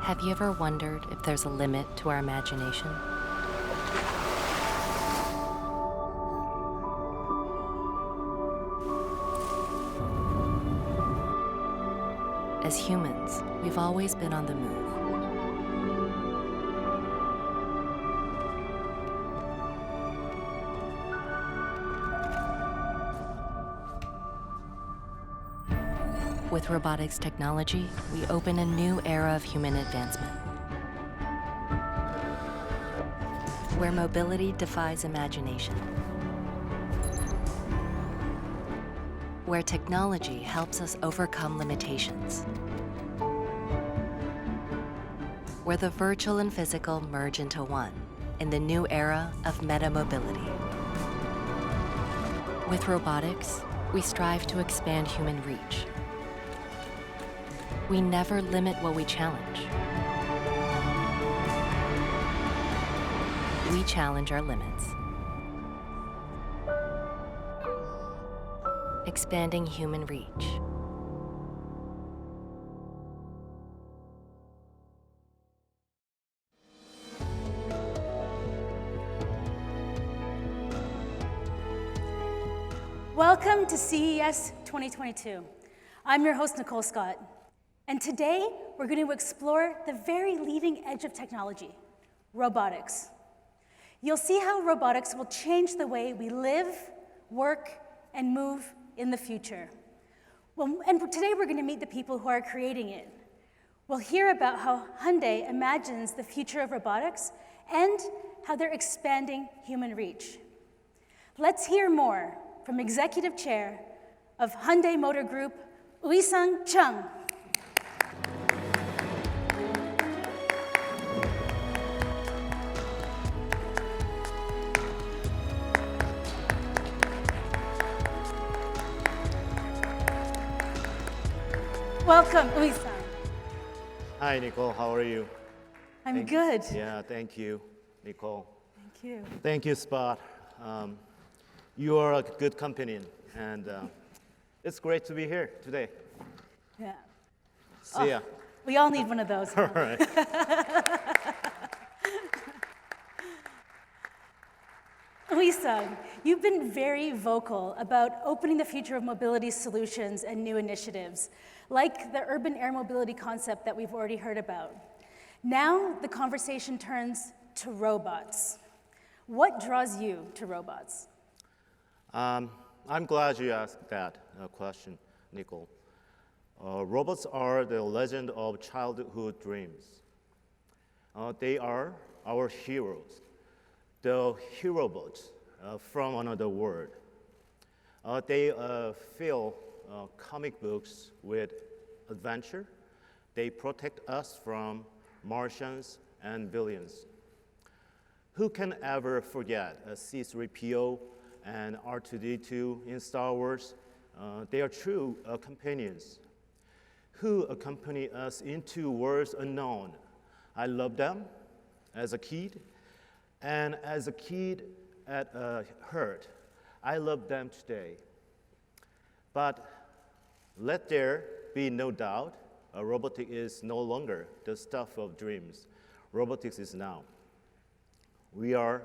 Have you ever wondered if there's a limit to our imagination? As humans, we've always been on the move. With robotics technology, we open a new era of human advancement, where mobility defies imagination, where technology helps us overcome limitations, where the virtual and physical merge into one in the new era of meta-mobility. With robotics, we strive to expand human reach. We never limit what we challenge. We challenge our limits. Expanding human reach. Welcome to CES 2022. I'm your host, Nicole Scott. And today, we're going to explore the very leading edge of technology, robotics. You'll see how robotics will change the way we live, work, and move in the future. Well, and today we're going to meet the people who are creating it. We'll hear about how Hyundai imagines the future of robotics and how they're expanding human reach. Let's hear more from Executive Chair of Hyundai Motor Group, Uisang Chung. Welcome, Uisang. Hi, Nicole. How are you? I'm good. Yeah, thank you, Nicole. Thank you. Thank you, Spot. You are a good companion, and it's great to be here today. Yeah. See ya. We all need one of those. All right. Uisang, you've been very vocal about opening the future of mobility solutions and new initiatives, like the urban air mobility concept that we've already heard about. Now the conversation turns to robots. What draws you to robots? I'm glad you asked that question, Nicole. Robots are the legend of childhood dreams. They are our heroes, the herobots from another world. They fill comic books with adventure. They protect us from Martians and villains. Who can ever forget C-3PO and R2-D2 in Star Wars? They are true companions who accompany us into worlds unknown. I love them as a kid, and as a kid at heart, I love them today. But let there be no doubt, robotics is no longer the stuff of dreams. Robotics is now. We are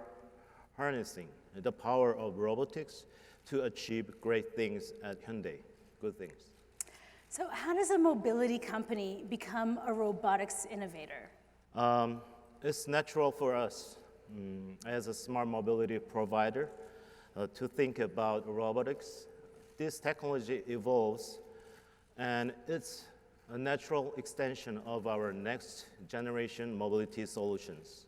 harnessing the power of robotics to achieve great things at Hyundai, good things. So how does a mobility company become a robotics innovator? It's natural for us as a smart mobility provider to think about robotics. This technology evolves, and it's a natural extension of our next generation mobility solutions.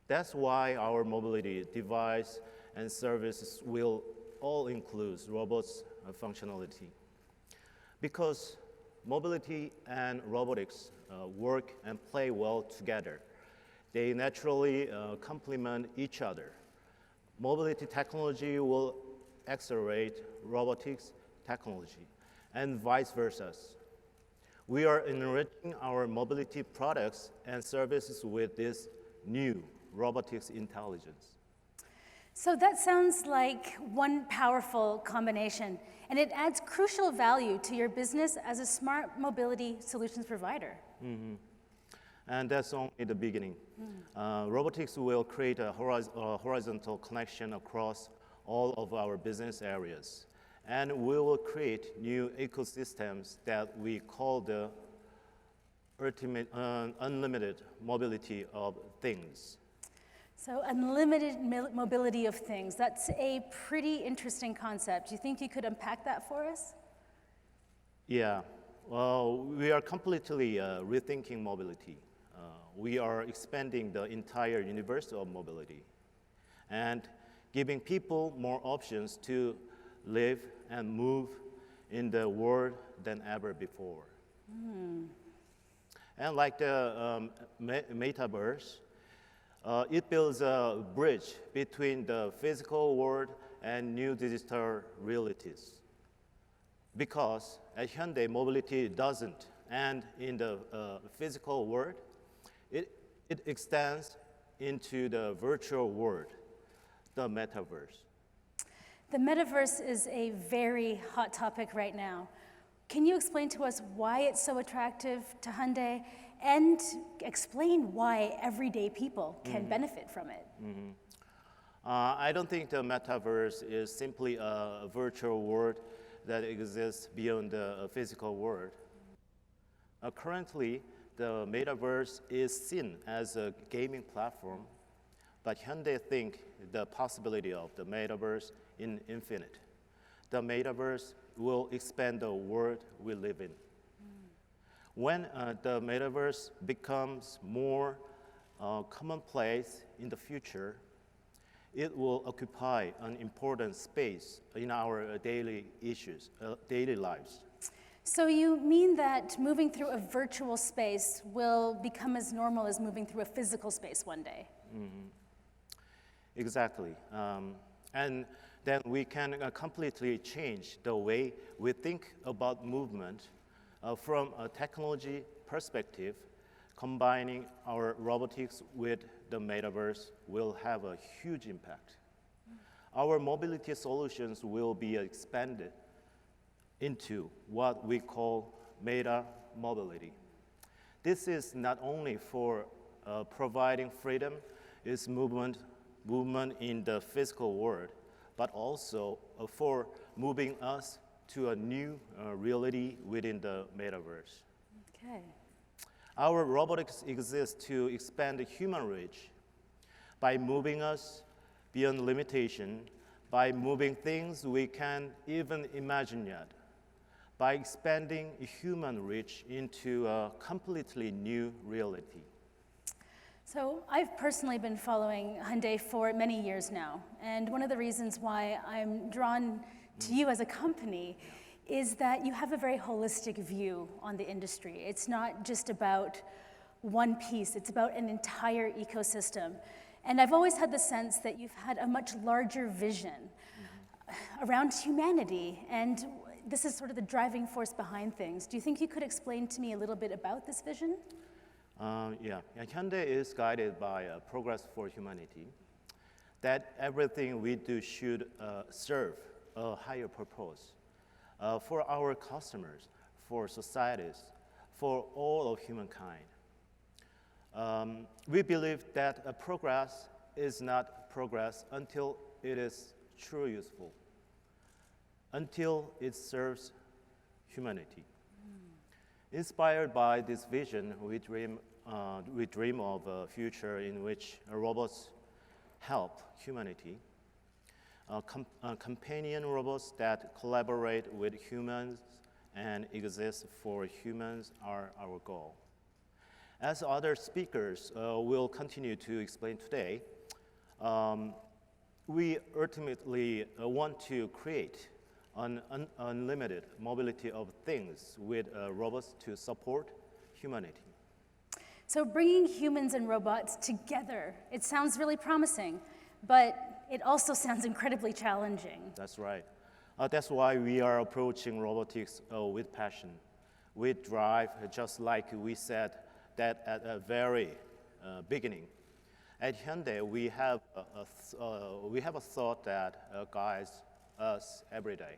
That's why our mobility device and services will all include robots functionality. Because mobility and robotics work and play well together. They naturally complement each other. Mobility technology will accelerate robotics technology, and vice versa. We are enriching our mobility products and services with this new robotics intelligence. So that sounds like one powerful combination, and it adds crucial value to your business as a smart mobility solutions provider. And that's only the beginning. Robotics will create a horizontal connection across all of our business areas. And we will create new ecosystems that we call the unlimited mobility of things. So unlimited mobility of things, that's a pretty interesting concept. Do you think you could unpack that for us? Yeah, well, we are completely rethinking mobility. We are expanding the entire universe of mobility and giving people more options to live and move in the world than ever before. And like the metaverse, it builds a bridge between the physical world and new digital realities. Because at Hyundai, mobility doesn't end in the physical world. It extends into the virtual world, the metaverse. The metaverse is a very hot topic right now. Can you explain to us why it's so attractive to Hyundai and explain why everyday people can benefit from it? I don't think the metaverse is simply a virtual world that exists beyond the physical world. Currently, the metaverse is seen as a gaming platform, but Hyundai think the possibility of the metaverse is infinite. The metaverse will expand the world we live in. When the metaverse becomes more commonplace in the future, it will occupy an important space in our daily lives. So you mean that moving through a virtual space will become as normal as moving through a physical space one day? Exactly. And then we can completely change the way we think about movement from a technology perspective. Combining our robotics with the metaverse will have a huge impact. Our mobility solutions will be expanded into what we call meta mobility. This is not only for providing freedom, is movement in the physical world, but also for moving us to a new reality within the metaverse. Okay. Our robotics exists to expand the human reach by moving us beyond limitation, by moving things we can't even imagine yet, by expanding human reach into a completely new reality. So I've personally been following Hyundai for many years now, and one of the reasons why I'm drawn to you as a company is that you have a very holistic view on the industry. It's not just about one piece, it's about an entire ecosystem. And I've always had the sense that you've had a much larger vision around humanity, and this is sort of the driving force behind things. Do you think you could explain to me a little bit about this vision? Yeah, Hyundai is guided by progress for humanity, that everything we do should serve a higher purpose for our customers, for societies, for all of humankind. We believe that progress is not progress until it is truly useful, until it serves humanity. Inspired by this vision, we dream of a future in which robots help humanity. Companion robots that collaborate with humans and exist for humans are our goal. As other speakers will continue to explain today, we ultimately want to create an unlimited mobility of things with robots to support humanity. So bringing humans and robots together, it sounds really promising, but it also sounds incredibly challenging. That's right. That's why we are approaching robotics with passion, with drive, just like we said that at the very beginning. At Hyundai, we have a thought that guides us every day.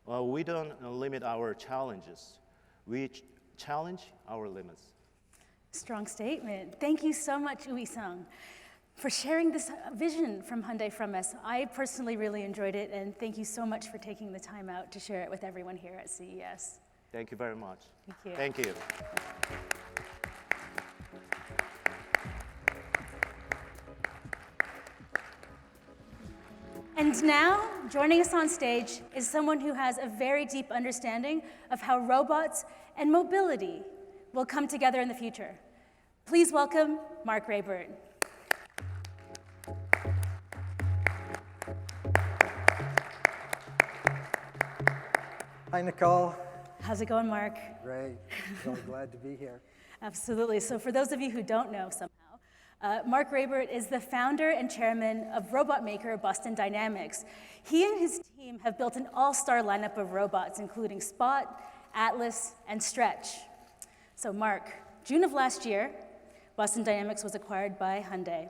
We don't limit our challenges. We challenge our limits. Strong statement. Thank you so much, Ui-sung, for sharing this vision from Hyundai from us. I personally really enjoyed it, and thank you so much for taking the time out to share it with everyone here at CES. Thank you very much. Thank you. Thank you. And now, joining us on stage is someone who has a very deep understanding of how robots and mobility will come together in the future. Please welcome Mark Rayburn. Hi, Nicole. How's it going, Mark? Great. Really glad to be here. Absolutely. So for those of you who don't know somehow, Mark Rayburn is the founder and chairman of robot maker Boston Dynamics. He and his team have built an all-star lineup of robots, including Spot, Atlas, and Stretch. So Mark, June of last year, Boston Dynamics was acquired by Hyundai.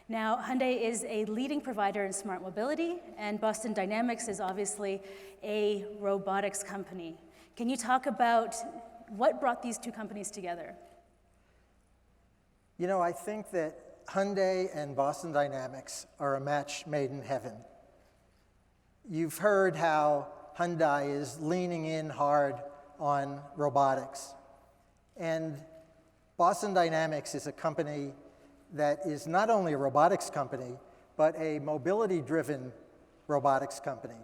Now, Hyundai is a leading provider in smart mobility, and Boston Dynamics is obviously a robotics company. Can you talk about what brought these two companies together? You know, I think that Hyundai and Boston Dynamics are a match made in heaven. You've heard how Hyundai is leaning in hard on robotics. And Boston Dynamics is a company that is not only a robotics company, but a mobility-driven robotics company,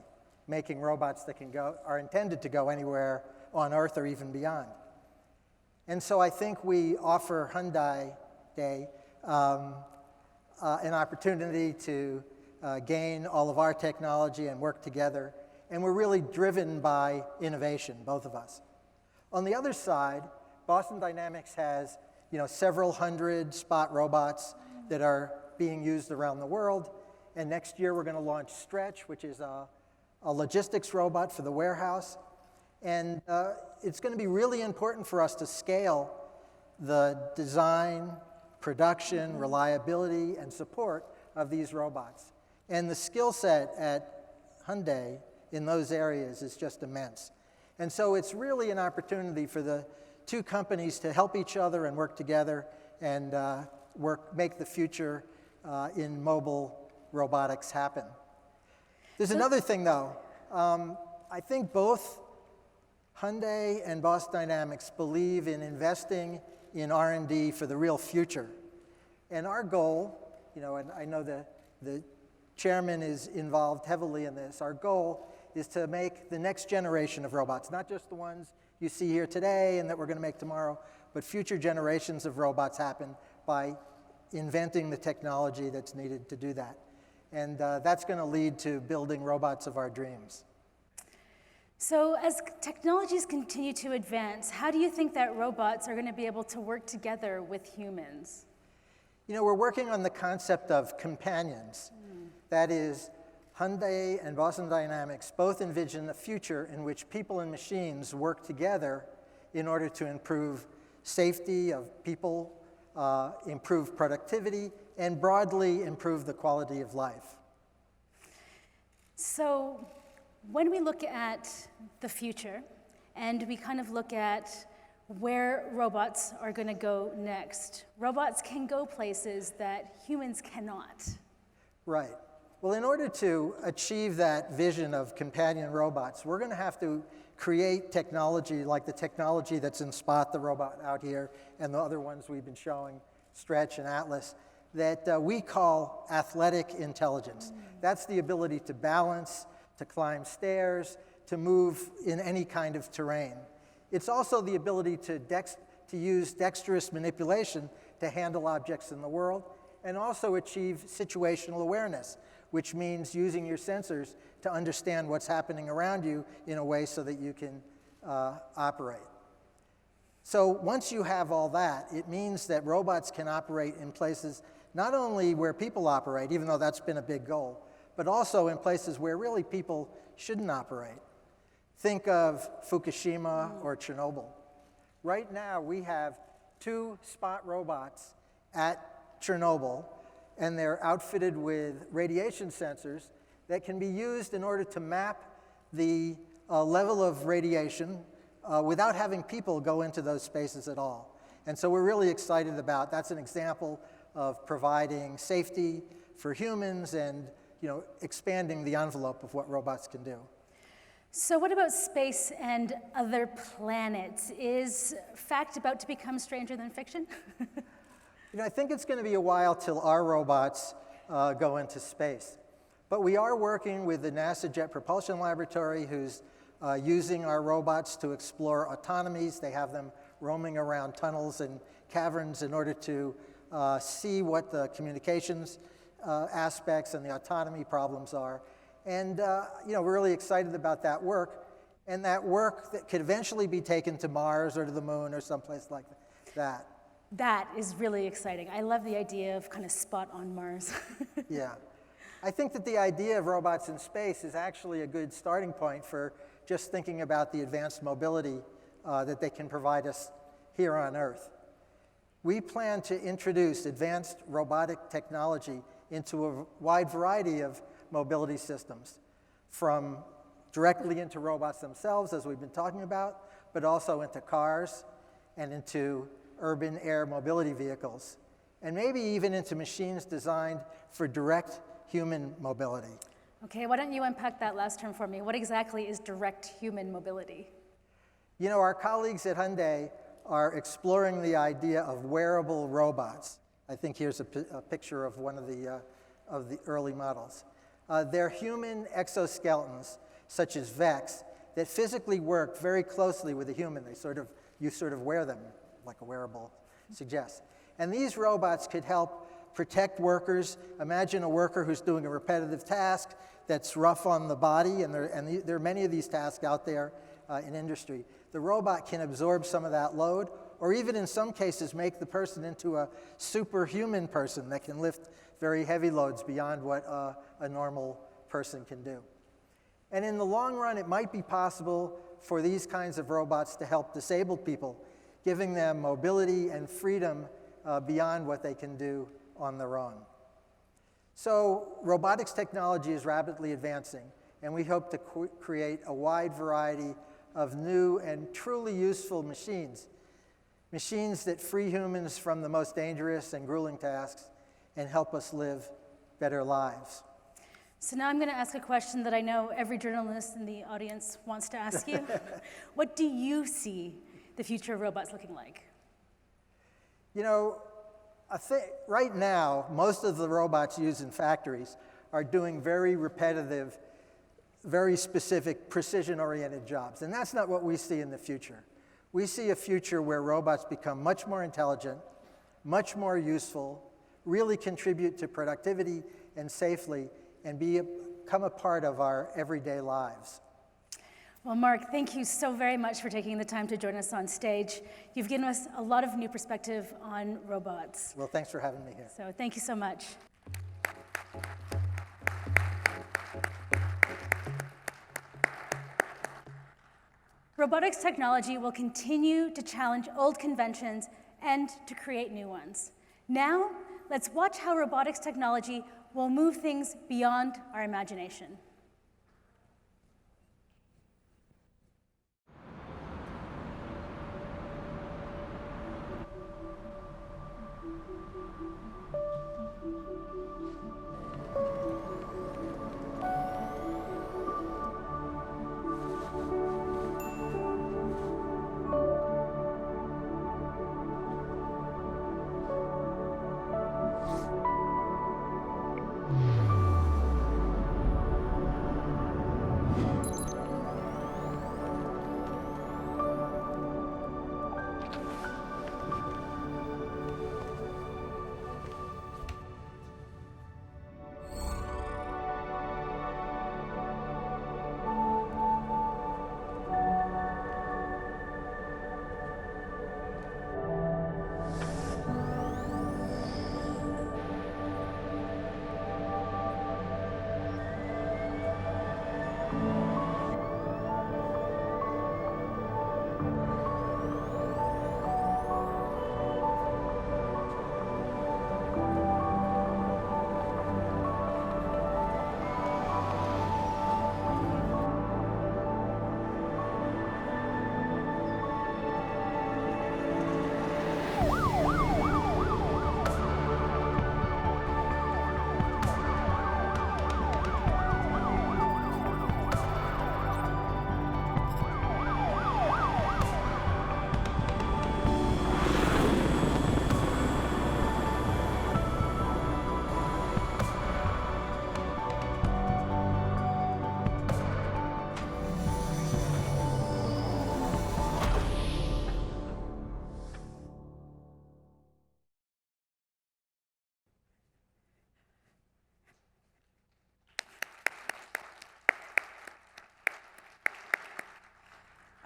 making robots that are intended to go anywhere on Earth or even beyond. And so I think we offer Hyundai an opportunity to gain all of our technology and work together. And we're really driven by innovation, both of us. On the other side, Boston Dynamics has several hundred Spot robots that are being used around the world. And next year, we're going to launch Stretch, which is a logistics robot for the warehouse. And it's going to be really important for us to scale the design, production, reliability, and support of these robots. And the skill set at Hyundai in those areas is just immense. And so it's really an opportunity for the two companies to help each other and work together and make the future in mobile robotics happen. There's another thing, though. I think both Hyundai and Boston Dynamics believe in investing in R&D for the real future. And our goal, and I know the chairman is involved heavily in this, our goal is to make the next generation of robots, not just the ones you see here today and that we're going to make tomorrow, but future generations of robots happen by inventing the technology that's needed to do that. And that's going to lead to building robots of our dreams. So as technologies continue to advance, how do you think that robots are going to be able to work together with humans? We're working on the concept of companions. That is, Hyundai and Boston Dynamics both envision a future in which people and machines work together in order to improve safety of people, improve productivity, and broadly improve the quality of life. So when we look at the future and we kind of look at where robots are going to go next, robots can go places that humans cannot. Right. Well, in order to achieve that vision of companion robots, we're going to have to create technology like the technology that's in Spot, the robot out here, and the other ones we've been showing, Stretch and Atlas, that we call athletic intelligence. That's the ability to balance, to climb stairs, to move in any kind of terrain. It's also the ability to use dexterous manipulation to handle objects in the world, and also achieve situational awareness, which means using your sensors to understand what's happening around you in a way so that you can operate. So once you have all that, it means that robots can operate in places not only where people operate, even though that's been a big goal, but also in places where really people shouldn't operate. Think of Fukushima or Chernobyl. Right now, we have 2 Spot robots at Chernobyl, and they're outfitted with radiation sensors that can be used in order to map the level of radiation without having people go into those spaces at all. And so we're really excited about, that's an example of providing safety for humans and expanding the envelope of what robots can do. So what about space and other planets? Is fact about to become stranger than fiction? I think it's going to be a while till our robots go into space. But we are working with the NASA Jet Propulsion Laboratory, who's using our robots to explore autonomies. They have them roaming around tunnels and caverns in order to see what the communications aspects and the autonomy problems are. And we're really excited about that work. And that work that could eventually be taken to Mars or to the moon or someplace like that. That is really exciting. I love the idea of kind of spot on Mars. Yeah. I think that the idea of robots in space is actually a good starting point for just thinking about the advanced mobility that they can provide us here on Earth. We plan to introduce advanced robotic technology into a wide variety of mobility systems, from directly into robots themselves, as we've been talking about, but also into cars and into urban air mobility vehicles, and maybe even into machines designed for direct human mobility. Okay, why don't you unpack that last term for me? What exactly is direct human mobility? Our colleagues at Hyundai are exploring the idea of wearable robots. I think here's a picture of one of the early models. They're human exoskeletons, such as VEX, that physically work very closely with a human. You sort of wear them, like a wearable suggests. And these robots could help protect workers. Imagine a worker who's doing a repetitive task that's rough on the body, and there are many of these tasks out there in industry. The robot can absorb some of that load, or even in some cases make the person into a superhuman person that can lift very heavy loads beyond what a normal person can do. And in the long run, it might be possible for these kinds of robots to help disabled people, giving them mobility and freedom beyond what they can do on their own. So robotics technology is rapidly advancing, and we hope to create a wide variety of new and truly useful machines that free humans from the most dangerous and grueling tasks and help us live better lives. So now I'm going to ask a question that I know every journalist in the audience wants to ask you. What do you see the future of robots looking like? Right now, most of the robots used in factories are doing very repetitive, very specific, precision-oriented jobs. And that's not what we see in the future. We see a future where robots become much more intelligent, much more useful, really contribute to productivity and safely, and become a part of our everyday lives. Well, Mark, thank you so very much for taking the time to join us on stage. You've given us a lot of new perspective on robots. Well, thanks for having me here. So thank you so much. Robotics technology will continue to challenge old conventions and to create new ones. Now, let's watch how robotics technology will move things beyond our imagination.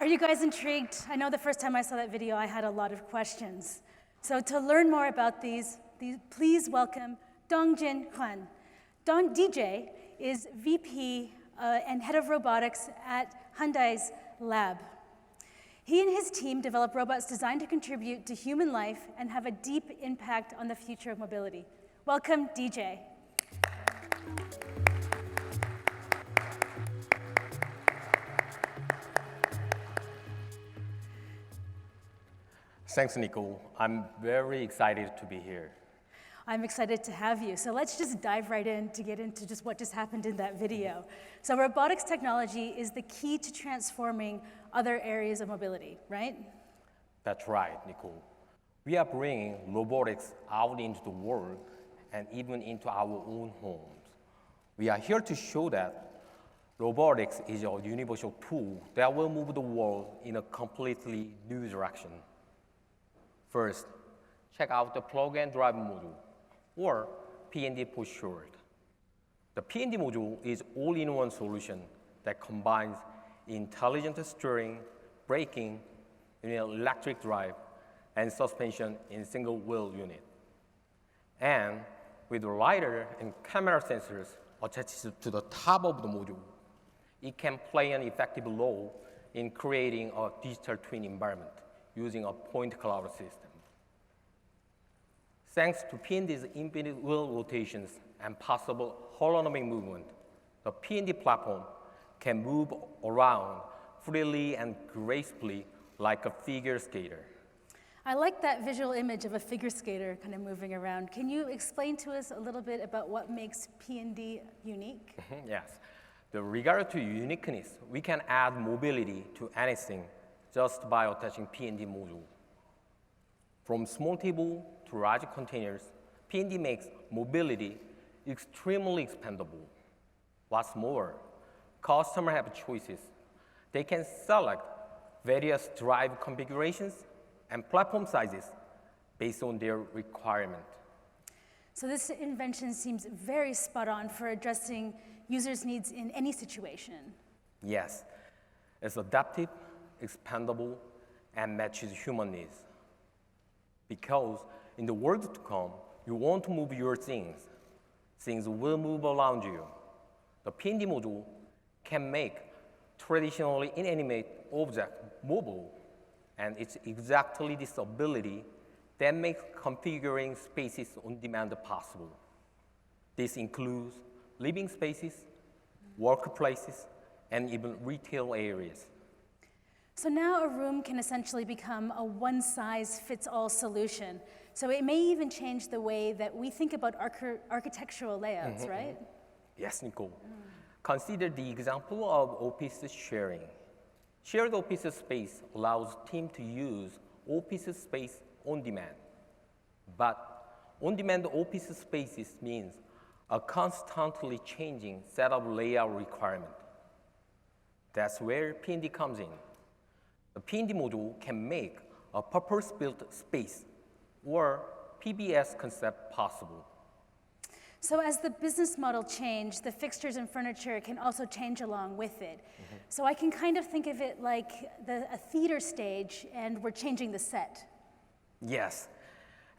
Are you guys intrigued? I know the first time I saw that video, I had a lot of questions. So to learn more about these please welcome Dongjin Hwan. DJ is VP and head of robotics at Hyundai's lab. He and his team develop robots designed to contribute to human life and have a deep impact on the future of mobility. Welcome, DJ. Thanks, Nicole. I'm very excited to be here. I'm excited to have you. So let's just dive right in to get into just what just happened in that video. So robotics technology is the key to transforming other areas of mobility, right? That's right, Nicole. We are bringing robotics out into the world and even into our own homes. We are here to show that robotics is a universal tool that will move the world in a completely new direction. First, check out the plug and drive module, or P&D for short. The P&D module is all-in-one solution that combines intelligent steering, braking, electric drive, and suspension in a single wheel unit. And with LiDAR and camera sensors attached to the top of the module, it can play an effective role in creating a digital twin environment using a point cloud system. Thanks to P&D's infinite wheel rotations and possible holonomic movement, the P&D platform can move around freely and gracefully like a figure skater. I like that visual image of a figure skater kind of moving around. Can you explain to us a little bit about what makes P&D unique? Yes. With regard to uniqueness, we can add mobility to anything just by attaching P&D module. From small table to large containers, P&D makes mobility extremely expandable. What's more, customers have choices. They can select various drive configurations and platform sizes based on their requirement. So this invention seems very spot on for addressing users' needs in any situation. Yes, it's adaptive, expandable, and matches human needs. Because in the world to come, you want to move your things. Things will move around you. The P&D module can make traditionally inanimate objects mobile, and it's exactly this ability that makes configuring spaces on demand possible. This includes living spaces, workplaces, and even retail areas. So now a room can essentially become a one-size-fits-all solution. So it may even change the way that we think about architectural layouts, right? Yes, Nicole. Consider the example of office sharing. Shared office space allows teams to use office space on demand. But on-demand office spaces means a constantly changing set of layout requirement. That's where P&D comes in. The P&D module can make a purpose-built space or PBS concept possible. So as the business model changes, the fixtures and furniture can also change along with it. So I can kind of think of it like a theater stage, and we're changing the set. Yes,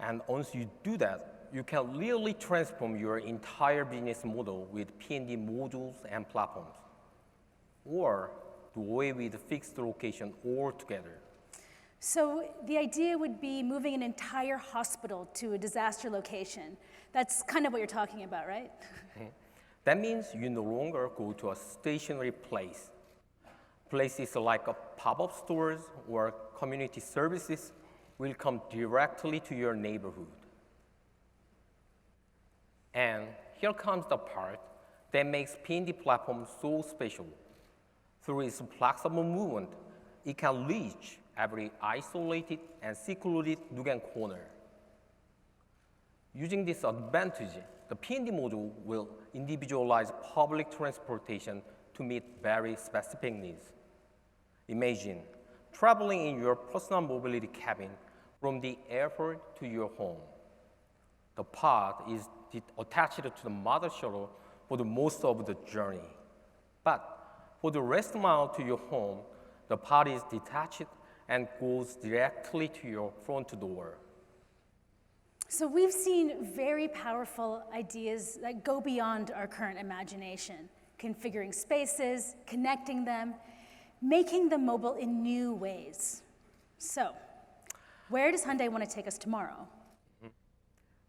and once you do that, you can really transform your entire business model with P&D modules and platforms, or do away with fixed location altogether. So the idea would be moving an entire hospital to a disaster location. That's kind of what you're talking about, right? That means you no longer go to a stationary place. Places like pop-up stores or community services will come directly to your neighborhood. And here comes the part that makes P&D platform so special. Through its flexible movement, it can reach every isolated and secluded nook and corner. Using this advantage, the P&D module will individualize public transportation to meet very specific needs. Imagine traveling in your personal mobility cabin from the airport to your home. The pod is attached to the mother shuttle for the most of the journey. But for the rest mile to your home, The part is detached and goes directly to your front door. So we've seen very powerful ideas that go beyond our current imagination, configuring spaces, connecting them, making them mobile in new ways. So, where does Hyundai want to take us tomorrow?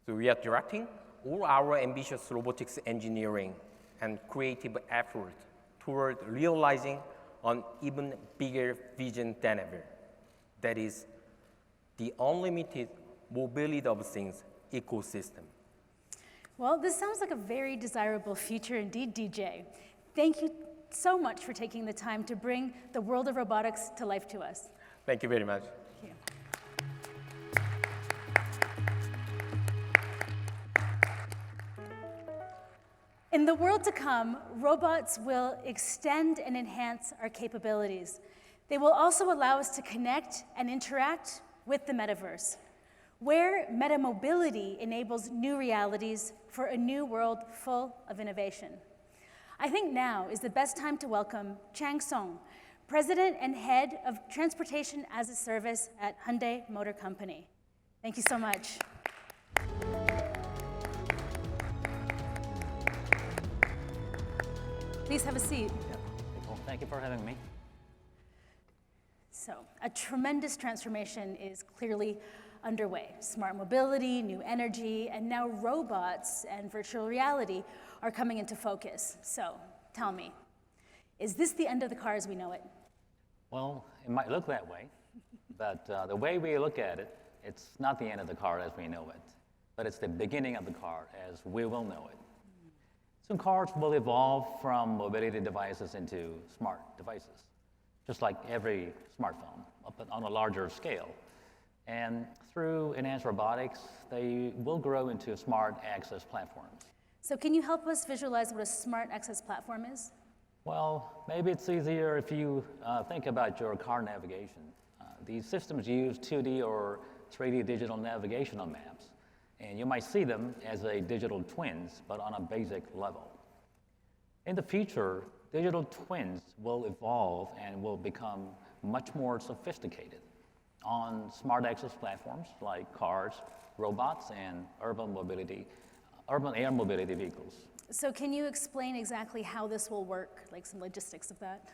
So we are directing all our ambitious robotics engineering and creative effort toward realizing an even bigger vision than ever. That is the unlimited mobility of things ecosystem. Well, this sounds like a very desirable future indeed, DJ. Thank you so much for taking the time to bring the world of robotics to life to us. Thank you very much. Thank you. In the world to come, robots will extend and enhance our capabilities. They will also allow us to connect and interact with the metaverse, where metamobility enables new realities for a new world full of innovation. I think now is the best time to welcome Chang Song, President and Head of Transportation as a Service at Hyundai Motor Company. Thank you so much. Please have a seat. Well, thank you for having me. So, a tremendous transformation is clearly underway. Smart mobility, new energy, and now robots and virtual reality are coming into focus. So, tell me, is this the end of the car as we know it? Well, it might look that way, but the way we look at it, it's not the end of the car as we know it, but it's the beginning of the car as we will know it. Soon cars will evolve from mobility devices into smart devices, just like every smartphone, but on a larger scale. And through enhanced robotics, they will grow into smart access platforms. So can you help us visualize what a smart access platform is? Well, maybe it's easier if you think about your car navigation. These systems use 2D or 3D digital navigation on maps, and you might see them as a digital twins, but on a basic level. In the future, digital twins will evolve and will become much more sophisticated on smart access platforms like cars, robots, and urban air mobility vehicles. So can you explain exactly how this will work, like some logistics of that?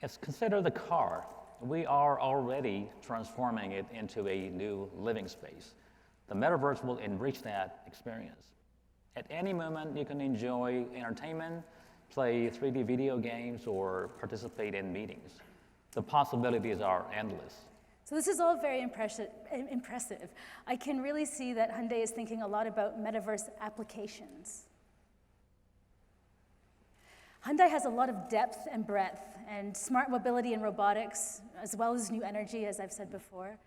Yes, consider the car. We are already transforming it into a new living space. The metaverse will enrich that experience. At any moment, you can enjoy entertainment, play 3D video games, or participate in meetings. The possibilities are endless. So this is all very impressive. I can really see that Hyundai is thinking a lot about metaverse applications. Hyundai has a lot of depth and breadth, and smart mobility and robotics, as well as new energy, as I've said before.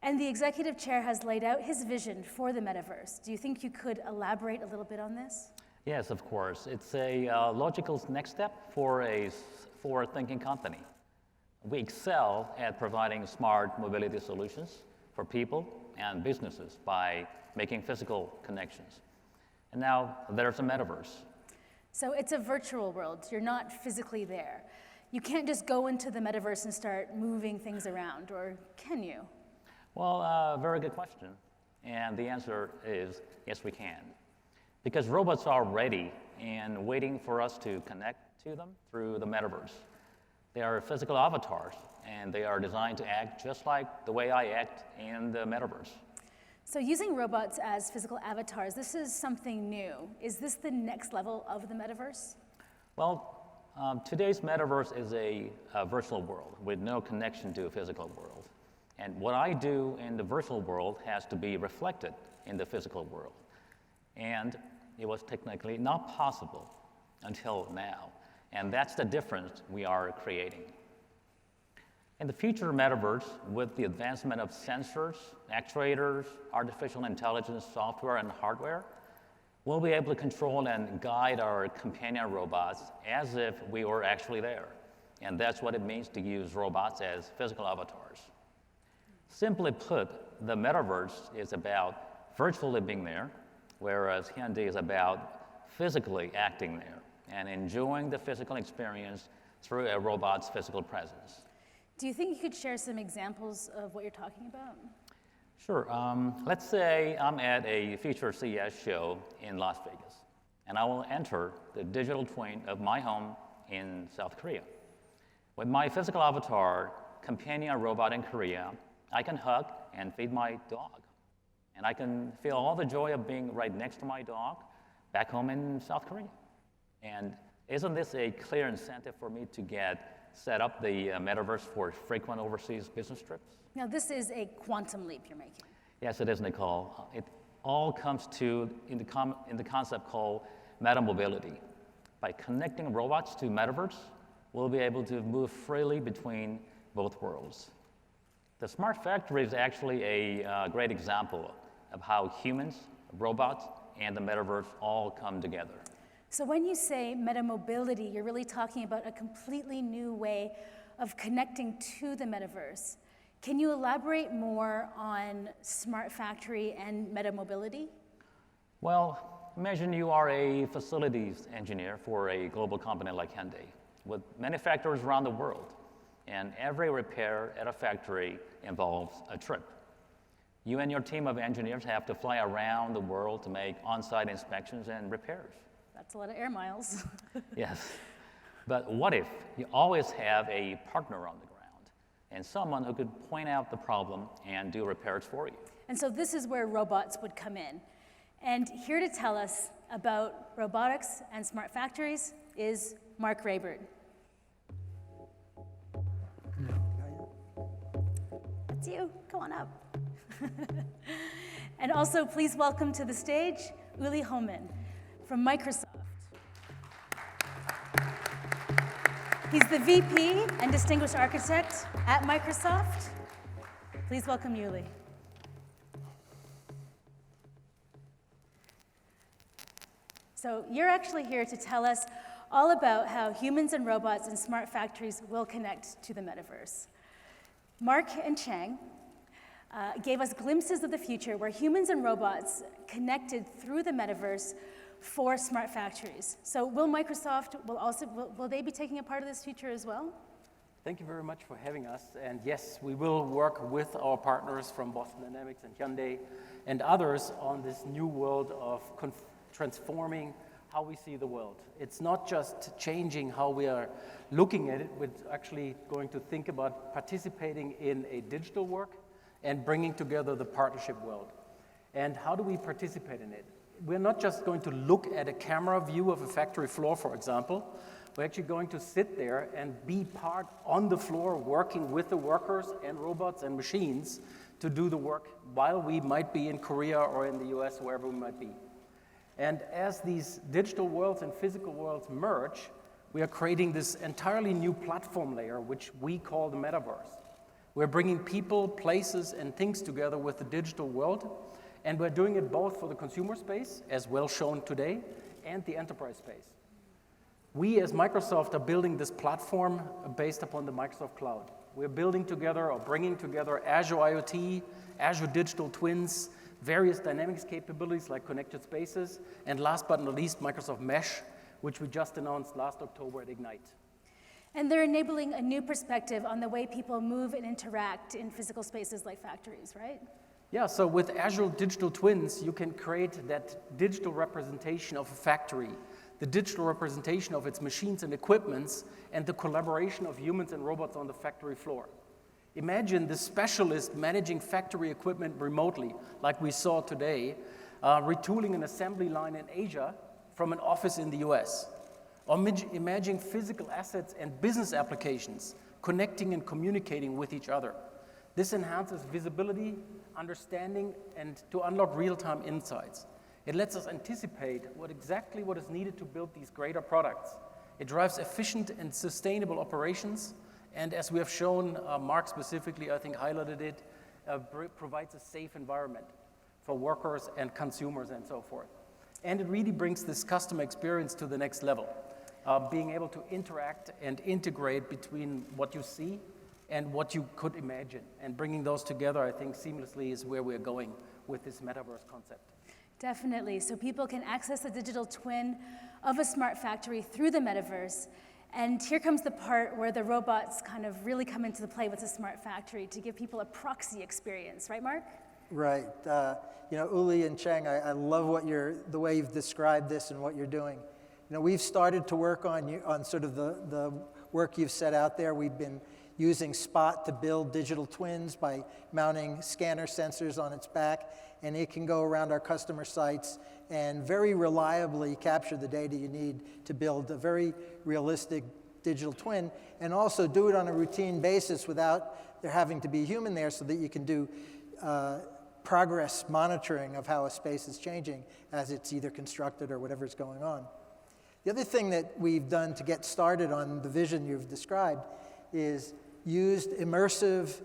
And the executive chair has laid out his vision for the metaverse. Do you think you could elaborate a little bit on this? Yes, of course. It's a logical next step for a forward-thinking company. We excel at providing smart mobility solutions for people and businesses by making physical connections. And now there's a metaverse. So it's a virtual world. You're not physically there. You can't just go into the metaverse and start moving things around, or can you? Well, very good question. And the answer is yes, we can. Because robots are ready and waiting for us to connect to them through the metaverse. They are physical avatars, and they are designed to act just like the way I act in the metaverse. So using robots as physical avatars, this is something new. Is this the next level of the metaverse? Well, today's metaverse is a virtual world with no connection to a physical world. And what I do in the virtual world has to be reflected in the physical world. And it was technically not possible until now. And that's the difference we are creating. In the future metaverse, with the advancement of sensors, actuators, artificial intelligence software and hardware, we'll be able to control and guide our companion robots as if we were actually there. And that's what it means to use robots as physical avatars. Simply put, the metaverse is about virtually being there, whereas Hyundai is about physically acting there and enjoying the physical experience through a robot's physical presence. Do you think you could share some examples of what you're talking about? Sure. Let's say I'm at a future CES show in Las Vegas, and I will enter the digital twin of my home in South Korea. With my physical avatar companion a robot in Korea, I can hug and feed my dog. And I can feel all the joy of being right next to my dog back home in South Korea. And isn't this a clear incentive for me to get set up the metaverse for frequent overseas business trips? Now, this is a quantum leap you're making. Yes, it is, Nicole. It all comes to in the concept called meta mobility. By connecting robots to metaverse, we'll be able to move freely between both worlds. The smart factory is actually a great example of how humans, robots, and the metaverse all come together. So when you say meta-mobility, you're really talking about a completely new way of connecting to the metaverse. Can you elaborate more on smart factory and meta-mobility? Well, imagine you are a facilities engineer for a global company like Hyundai, with many factories around the world, and every repair at a factory involves a trip. You and your team of engineers have to fly around the world to make on-site inspections and repairs. That's a lot of air miles. Yes. But what if you always have a partner on the ground and someone who could point out the problem and do repairs for you? And so this is where robots would come in. And here to tell us about robotics and smart factories is Mark Rayburn. That's you. Come on up. And also, please welcome to the stage Uli Hohmann from Microsoft. He's the VP and Distinguished Architect at Microsoft. Please welcome Uli. So you're actually here to tell us all about how humans and robots and smart factories will connect to the metaverse. Mark and Chang gave us glimpses of the future where humans and robots connected through the metaverse for smart factories. So will Microsoft, will they be taking a part of this future as well? Thank you very much for having us. And yes, we will work with our partners from Boston Dynamics and Hyundai and others on this new world of transforming how we see the world. It's not just changing how we are looking at it, we're actually going to think about participating in a digital work and bringing together the partnership world. And how do we participate in it? We're not just going to look at a camera view of a factory floor, for example. We're actually going to sit there and be part on the floor working with the workers and robots and machines to do the work while we might be in Korea or in the US, wherever we might be. And as these digital worlds and physical worlds merge, we are creating this entirely new platform layer, which we call the metaverse. We're bringing people, places, and things together with the digital world, and we're doing it both for the consumer space, as well shown today, and the enterprise space. We, as Microsoft, are building this platform based upon the Microsoft Cloud. We're building together or bringing together Azure IoT, Azure Digital Twins, various dynamics capabilities like connected spaces, and last but not least, Microsoft Mesh, which we just announced last October at Ignite. And they're enabling a new perspective on the way people move and interact in physical spaces like factories, right? Yeah, so with Azure Digital Twins, you can create that digital representation of a factory, the digital representation of its machines and equipments, and the collaboration of humans and robots on the factory floor. Imagine the specialist managing factory equipment remotely, like we saw today, retooling an assembly line in Asia from an office in the US. Or imagine physical assets and business applications connecting and communicating with each other. This enhances visibility, understanding, and to unlock real-time insights. It lets us anticipate what is needed to build these greater products. It drives efficient and sustainable operations, and as we have shown, Mark specifically, I think, highlighted it, provides a safe environment for workers and consumers and so forth. And it really brings this customer experience to the next level, being able to interact and integrate between what you see and what you could imagine. And bringing those together, I think, seamlessly is where we're going with this metaverse concept. Definitely. So people can access the digital twin of a smart factory through the metaverse And here comes the part where the robots kind of really come into the play with the smart factory to give people a proxy experience, right, Mark? Right. Uli and Cheng, I love the way you've described this and what you're doing. We've started to work on sort of the work you've set out there. We've been using Spot to build digital twins by mounting scanner sensors on its back, and it can go around our customer sites and very reliably capture the data you need to build a very realistic digital twin, and also do it on a routine basis without there having to be a human there, so that you can do progress monitoring of how a space is changing as it's either constructed or whatever's going on. The other thing that we've done to get started on the vision you've described is used immersive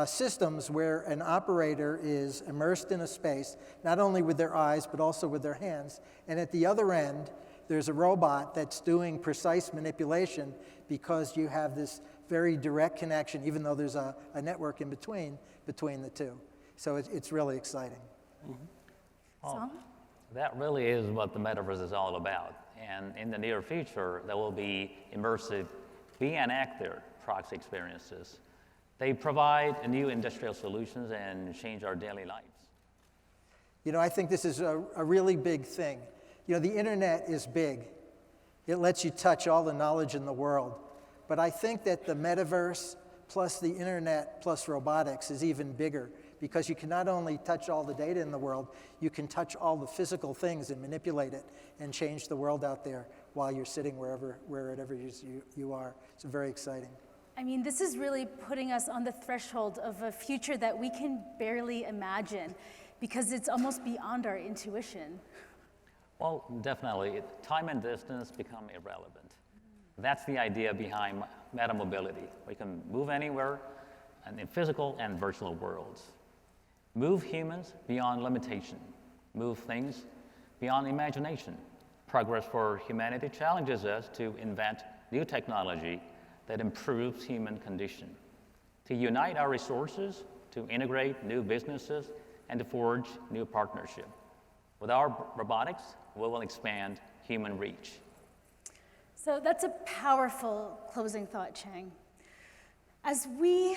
systems where an operator is immersed in a space, not only with their eyes, but also with their hands. And at the other end, there's a robot that's doing precise manipulation, because you have this very direct connection, even though there's a network in between the two. So it's really exciting. Song? That really is what the metaverse is all about. And in the near future, there will be immersive be an actor proxy experiences. They provide new industrial solutions and change our daily lives. I think this is a really big thing. The internet is big. It lets you touch all the knowledge in the world. But I think that the metaverse plus the internet plus robotics is even bigger, because you can not only touch all the data in the world, you can touch all the physical things and manipulate it and change the world out there while you're sitting wherever you are. It's very exciting. I mean, this is really putting us on the threshold of a future that we can barely imagine, because it's almost beyond our intuition. Well, definitely, time and distance become irrelevant. That's the idea behind metamobility. We can move anywhere in physical and virtual worlds. Move humans beyond limitation. Move things beyond imagination. Progress for humanity challenges us to invent new technology that improves human condition, to unite our resources, to integrate new businesses, and to forge new partnerships. With our robotics, we will expand human reach. So that's a powerful closing thought, Cheng. As we're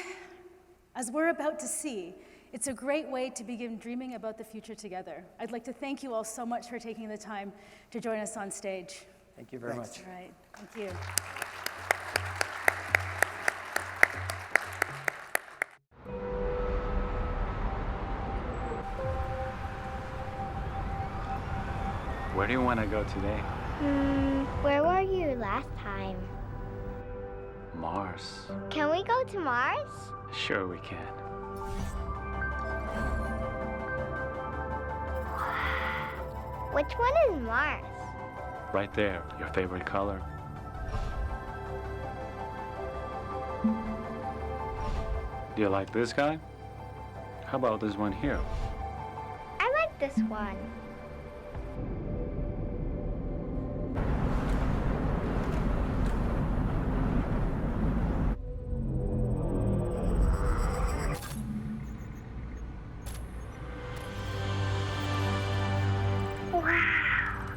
about to see, it's a great way to begin dreaming about the future together. I'd like to thank you all so much for taking the time to join us on stage. Thank you very much. All right, thank you. Where do you want to go today? Where were you last time? Mars. Can we go to Mars? Sure we can. Which one is Mars? Right there, your favorite color. Do you like this guy? How about this one here? I like this one. Wow!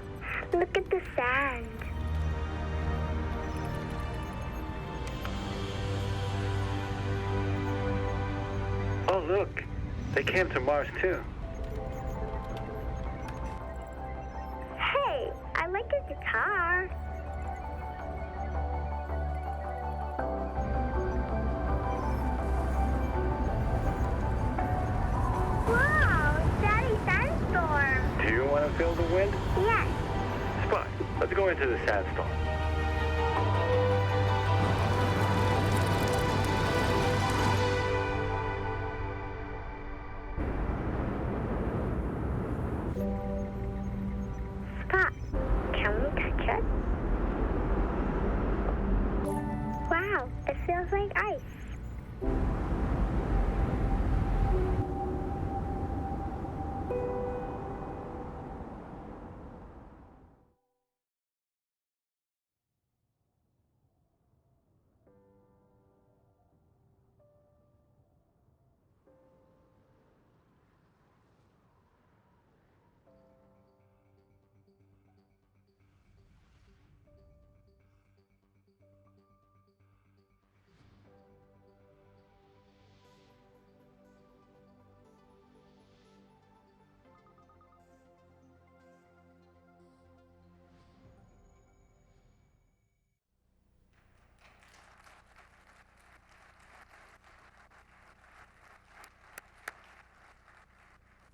Look at the sand. Oh, look. They came to Mars, too. Hey, I like your guitar. Wow, Daddy sandstorm. Do you want to feel the wind? Yes. Spot, let's go into the sandstorm. Spot, can we touch it? Wow, it feels like ice.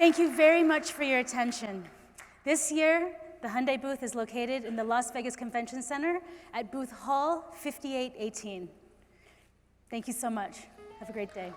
Thank you very much for your attention. This year, the Hyundai booth is located in the Las Vegas Convention Center at booth hall 5818. Thank you so much. Have a great day.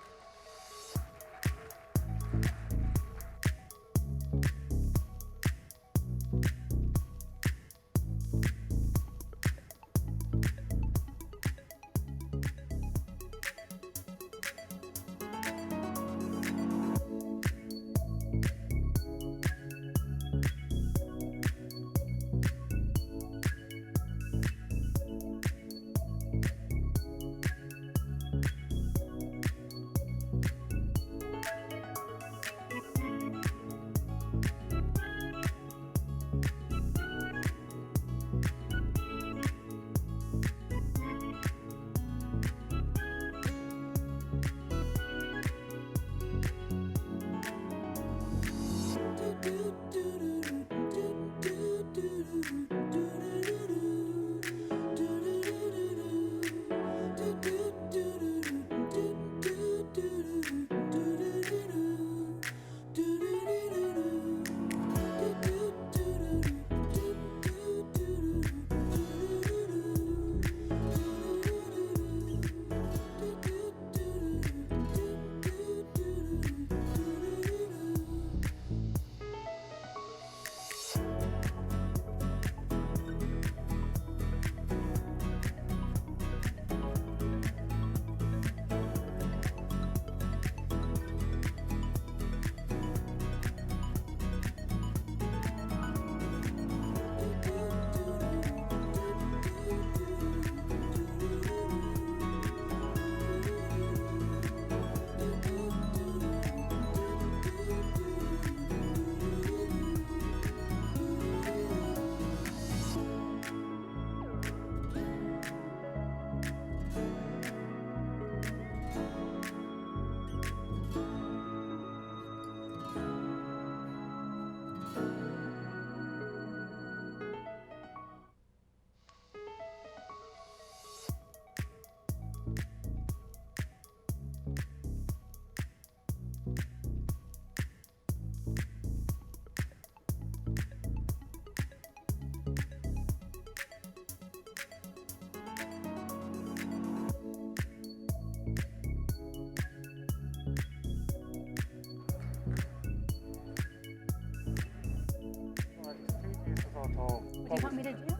What do you want me to do?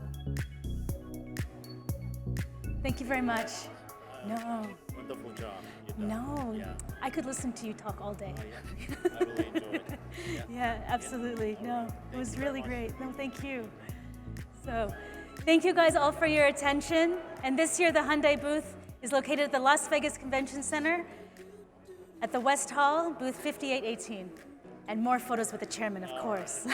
Thank you very much. No. Wonderful job. No. I could listen to you talk all day. I really enjoyed it. Yeah, absolutely. No, it was really great. No, thank you. So, thank you guys all for your attention. And this year, the Hyundai booth is located at the Las Vegas Convention Center at the West Hall, booth 5818. And more photos with the chairman, of course.